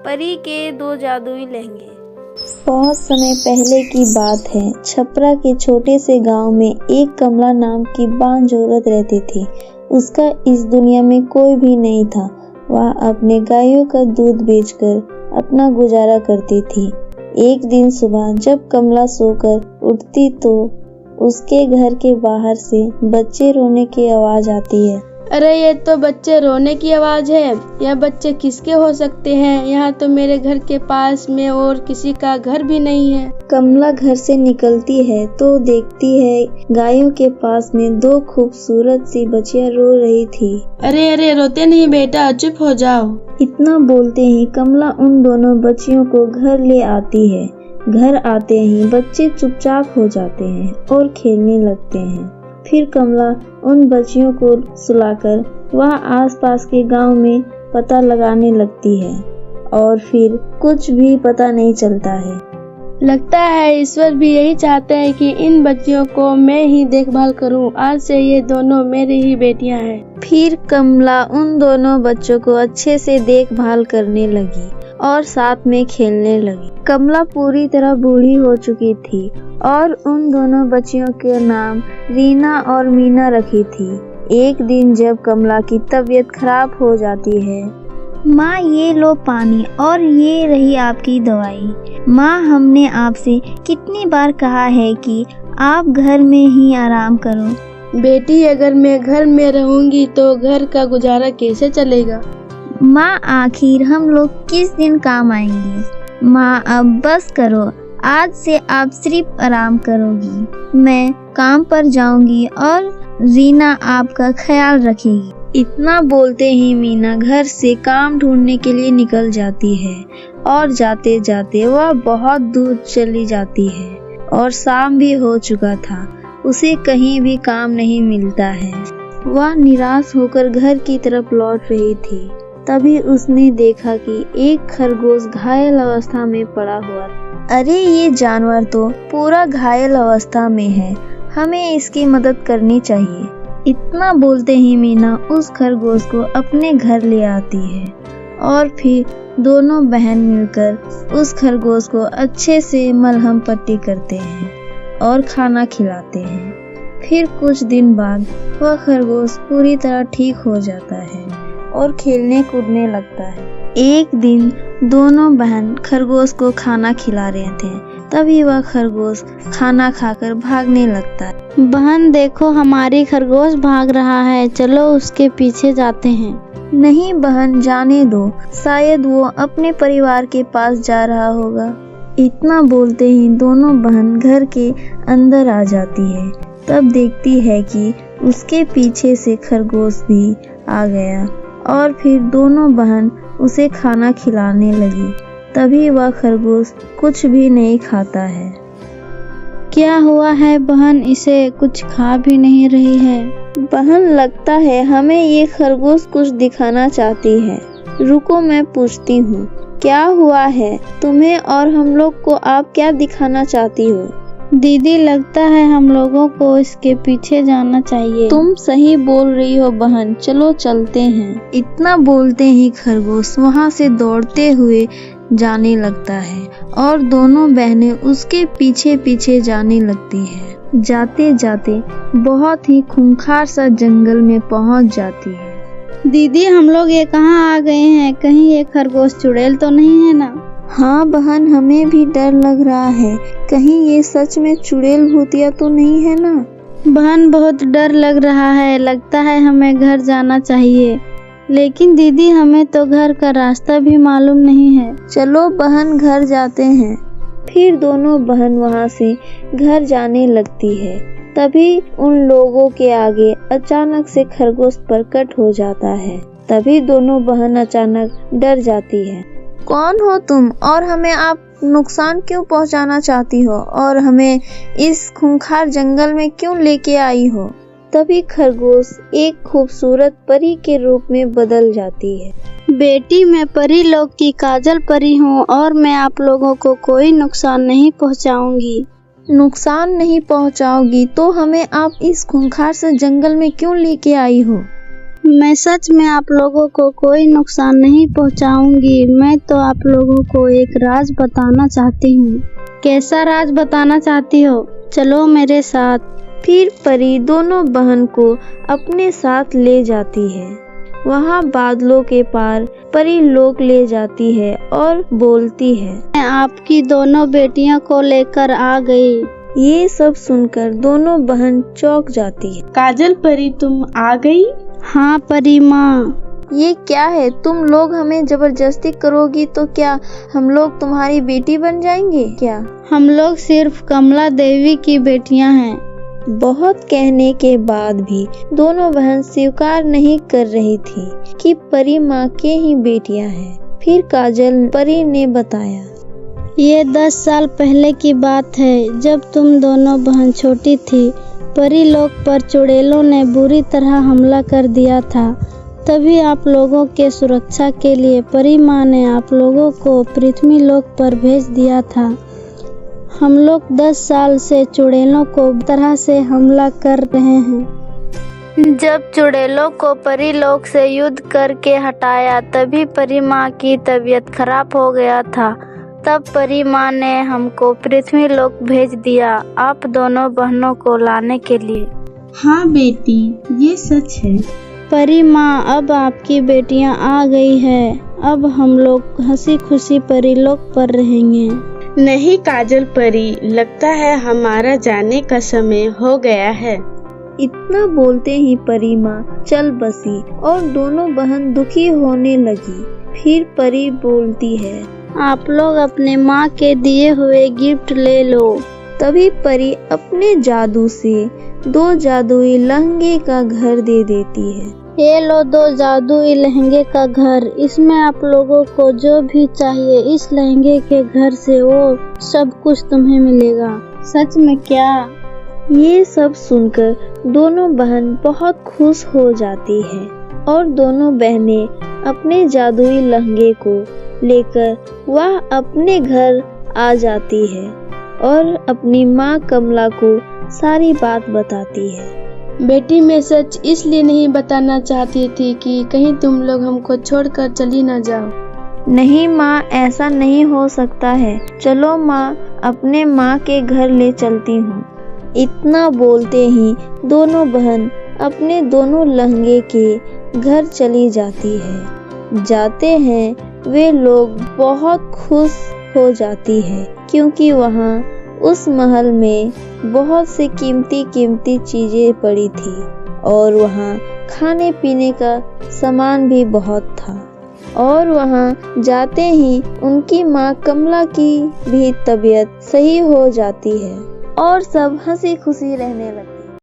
परी के 2 जादुई लहंगे। बहुत समय पहले की बात है। छपरा के छोटे से गांव में एक कमला नाम की बांझ औरत रहती थी। उसका इस दुनिया में कोई भी नहीं था। वह अपने गायों का दूध बेचकर अपना गुजारा करती थी। एक दिन सुबह जब कमला सोकर उठती तो उसके घर के बाहर से बच्चे रोने की आवाज आती है। अरे ये तो बच्चे रोने की आवाज है। यह बच्चे किसके हो सकते हैं? यहाँ तो मेरे घर के पास में और किसी का घर भी नहीं है। कमला घर से निकलती है तो देखती है गायों के पास में 2 खूबसूरत सी बच्चियां रो रही थी। अरे अरे रोते नहीं बेटा, चुप हो जाओ। इतना बोलते ही कमला उन दोनों बच्चियों को घर ले आती है। घर आते ही बच्चे चुपचाप हो जाते हैं और खेलने लगते हैं। फिर कमला उन बच्चियों को सुलाकर वह आसपास के गांव में पता लगाने लगती है और फिर कुछ भी पता नहीं चलता है। लगता है ईश्वर भी यही चाहते हैं कि इन बच्चियों को मैं ही देखभाल करूं। आज से ये दोनों मेरी ही बेटियां हैं। फिर कमला उन दोनों बच्चों को अच्छे से देखभाल करने लगी और साथ में खेलने लगी। कमला पूरी तरह बूढ़ी हो चुकी थी और उन दोनों बच्चियों के नाम रीना और मीना रखी थी। एक दिन जब कमला की तबीयत खराब हो जाती है, माँ ये लो पानी और ये रही आपकी दवाई। माँ हमने आपसे कितनी बार कहा है कि आप घर में ही आराम करो। बेटी अगर मैं घर में रहूंगी तो घर का गुजारा कैसे चलेगा? माँ आखिर हम लोग किस दिन काम आएंगे? माँ अब बस करो, आज से आप सिर्फ आराम करोगी। मैं काम पर जाऊंगी और रीना आपका ख्याल रखेगी। इतना बोलते ही मीना घर से काम ढूंढने के लिए निकल जाती है और जाते जाते वह बहुत दूर चली जाती है और शाम भी हो चुका था। उसे कहीं भी काम नहीं मिलता है। वह निराश होकर घर की तरफ लौट रही थी। तभी उसने देखा कि एक खरगोश घायल अवस्था में पड़ा हुआ। अरे ये जानवर तो पूरा घायल अवस्था में है, हमें इसकी मदद करनी चाहिए। इतना बोलते ही मीना उस खरगोश को अपने घर ले आती है और फिर दोनों बहन मिलकर उस खरगोश को अच्छे से मलहम पट्टी करते हैं और खाना खिलाते हैं। फिर कुछ दिन बाद वह खरगोश पूरी तरह ठीक हो जाता है और खेलने कूदने लगता है। एक दिन दोनों बहन खरगोश को खाना खिला रहे थे। तभी वह खरगोश खाना खाकर भागने लगता है। बहन देखो हमारी खरगोश भाग रहा है, चलो उसके पीछे जाते हैं। नहीं बहन जाने दो, शायद वो अपने परिवार के पास जा रहा होगा। इतना बोलते ही दोनों बहन घर के अंदर आ जाती है। तब देखती है कि उसके पीछे से खरगोश भी आ गया और फिर दोनों बहन उसे खाना खिलाने लगी। तभी वह खरगोश कुछ भी नहीं खाता है। क्या हुआ है बहन, इसे कुछ खा भी नहीं रही है? बहन लगता है हमें ये खरगोश कुछ दिखाना चाहती है। रुको मैं पूछती हूँ, क्या हुआ है तुम्हें और हम लोग को? आप क्या दिखाना चाहती हो? दीदी लगता है हम लोगों को इसके पीछे जाना चाहिए। तुम सही बोल रही हो बहन, चलो चलते हैं। इतना बोलते ही खरगोश वहाँ से दौड़ते हुए जाने लगता है और दोनों बहनें उसके पीछे पीछे जाने लगती हैं। जाते जाते बहुत ही खूंखार सा जंगल में पहुँच जाती है। दीदी हम लोग ये कहाँ आ गए हैं? कहीं ये खरगोश चुड़ैल तो नहीं है ना? हाँ बहन हमें भी डर लग रहा है, कहीं ये सच में चुड़ैल भूतिया तो नहीं है ना? बहन बहुत डर लग रहा है, लगता है हमें घर जाना चाहिए। लेकिन दीदी हमें तो घर का रास्ता भी मालूम नहीं है। चलो बहन घर जाते हैं। फिर दोनों बहन वहाँ से घर जाने लगती है। तभी उन लोगों के आगे अचानक से खरगोश प्रकट हो जाता है। तभी दोनों बहन अचानक डर जाती है। कौन हो तुम और हमें आप नुकसान क्यों पहुंचाना चाहती हो और हमें इस खूंखार जंगल में क्यों लेके आई हो? तभी खरगोश एक खूबसूरत परी के रूप में बदल जाती है। बेटी मैं परी लोग की काजल परी हूँ और मैं आप लोगों को कोई नुकसान नहीं पहुँचाऊंगी। नुकसान नहीं पहुँचाओगी तो हमें आप इस खूंखार से जंगल में क्यों लेके आई हो? मैं सच में आप लोगों को कोई नुकसान नहीं पहुंचाऊंगी। मैं तो आप लोगों को एक राज बताना चाहती हूँ। कैसा राज बताना चाहती हो? चलो मेरे साथ। फिर परी दोनों बहन को अपने साथ ले जाती है। वहाँ बादलों के पार परी लोक ले जाती है और बोलती है, मैं आपकी दोनों बेटियों को लेकर आ गई। ये सब सुनकर दोनों बहन चौंक जाती है। काजल परी तुम आ गई? हाँ परी माँ। ये क्या है? तुम लोग हमें जबरदस्ती करोगी तो क्या हम लोग तुम्हारी बेटी बन जाएंगे क्या? हम लोग सिर्फ कमला देवी की बेटियां हैं। बहुत कहने के बाद भी दोनों बहन स्वीकार नहीं कर रही थी कि परी माँ के ही बेटियां हैं। फिर काजल परी ने बताया, ये 10 साल पहले की बात है, जब तुम दोनों बहन छोटी थी। परी लोक पर चुड़ैलों ने बुरी तरह हमला कर दिया था। तभी आप लोगों के सुरक्षा के लिए परी माँ ने आप लोगों को पृथ्वी लोक पर भेज दिया था। हम लोग 10 साल से चुड़ैलों को तरह से हमला कर रहे हैं। जब चुड़ैलों को परी लोक से युद्ध करके हटाया तभी परी माँ की तबीयत खराब हो गया था। तब परी माँ ने हमको पृथ्वी लोक भेज दिया आप दोनों बहनों को लाने के लिए। हाँ बेटी, ये सच है। परी माँ, अब आपकी बेटियाँ आ गई है। अब हम लोग हंसी खुशी परी लोक पर रहेंगे। नहीं काजल परी, लगता है हमारा जाने का समय हो गया है। इतना बोलते ही परी माँ चल बसी और दोनों बहन दुखी होने लगी। फिर परी बोलती है, आप लोग अपने माँ के दिए हुए गिफ्ट ले लो। तभी परी अपने जादू से 2 जादुई लहंगे का घर दे देती है। ये लो 2 जादुई लहंगे का घर। इसमें आप लोगों को जो भी चाहिए इस लहंगे के घर से वो सब कुछ तुम्हें मिलेगा। सच में क्या? ये सब सुनकर दोनों बहन बहुत खुश हो जाती है और दोनों बहनें अपने जादुई लहंगे को लेकर वह अपने घर आ जाती है और अपनी माँ कमला को सारी बात बताती है। बेटी, मैं सच इसलिए नहीं बताना चाहती थी कि कहीं तुम लोग हमको छोड़कर चली न जाओ। नहीं माँ, ऐसा नहीं हो सकता है। चलो माँ, अपने माँ के घर ले चलती हूँ। इतना बोलते ही दोनों बहन अपने दोनों लहंगे के घर चली जाती है। जाते हैं वे लोग बहुत खुश हो जाती है क्योंकि वहाँ उस महल में बहुत सी कीमती चीजें पड़ी थी और वहाँ खाने पीने का सामान भी बहुत था। और वहाँ जाते ही उनकी माँ कमला की भी तबीयत सही हो जाती है और सब हंसी खुशी रहने लगते।